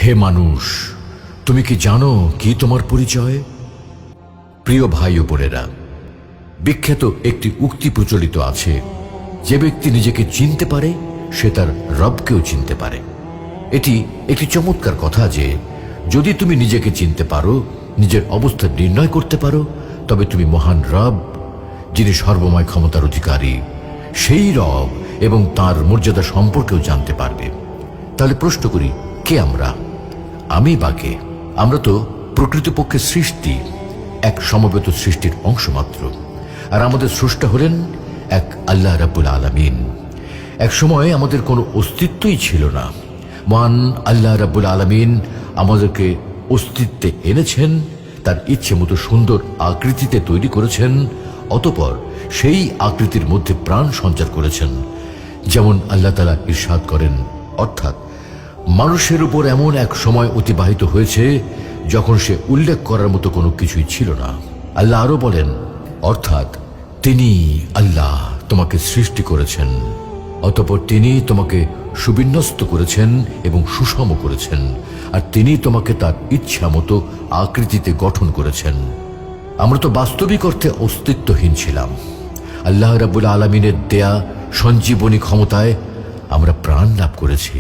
হে মানুষ, তুমি কি জানো কি তোমার পরিচয়? প্রিয় ভাই ও বোনেরা, বিখ্যাত একটি উক্তি প্রচলিত আছে, যে ব্যক্তি নিজেকে চিনতে পারে সে তার রবকেও চিনতে পারে। এটি একটি চমৎকার কথা যে যদি তুমি নিজেকে চিনতে পারো, নিজের অবস্থা নির্ণয় করতে পারো, তবে তুমি মহান রব, যিনি সর্বময় ক্ষমতার অধিকারী, সেই রব এবং তার মর্যাদা সম্পর্কেও জানতে পারবে। তাহলে প্রশ্ন করি, কে আমরা? আমি বা কে? আমরা তো প্রকৃতপক্ষে সৃষ্টি, এক সমবেত সৃষ্টির অংশ মাত্র। আর আমাদের স্রষ্টা হলেন এক আল্লাহ রাব্বুল আলামিন। এক সময় আমাদের কোনো অস্তিত্বই ছিল না। মহান আল্লাহ রাব্বুল আলামিন আমাদেরকে অস্তিত্বে এনেছেন, তার ইচ্ছে মতো সুন্দর আকৃতিতে তৈরি করেছেন, অতঃপর সেই আকৃতির মধ্যে প্রাণ সঞ্চার করেছেন। যেমন আল্লাহ তাআলা ইরশাদ করেন, অর্থাৎ মানুষের উপর এমন এক সময় অতিবাহিত হয়েছে যখন সে উল্লেখ করার মতো কোনো কিছুই ছিল না। আল্লাহ আরো বলেন, অর্থাৎ তিনি আল্লাহ তোমাকে সৃষ্টি করেছেন, অতঃপর তিনি তোমাকে সুবিন্যস্ত করেছেন এবং সুষম করেছেন, আর তিনি তোমাকে তার ইচ্ছা মতো আকৃতিতে গঠন করেছেন। আমরা তো বাস্তবিক অর্থে অস্তিত্বহীন ছিলাম। আল্লাহ রাব্বুল আলামিনের দেয়া সঞ্জীবনী ক্ষমতায় আমরা প্রাণ লাভ করেছি।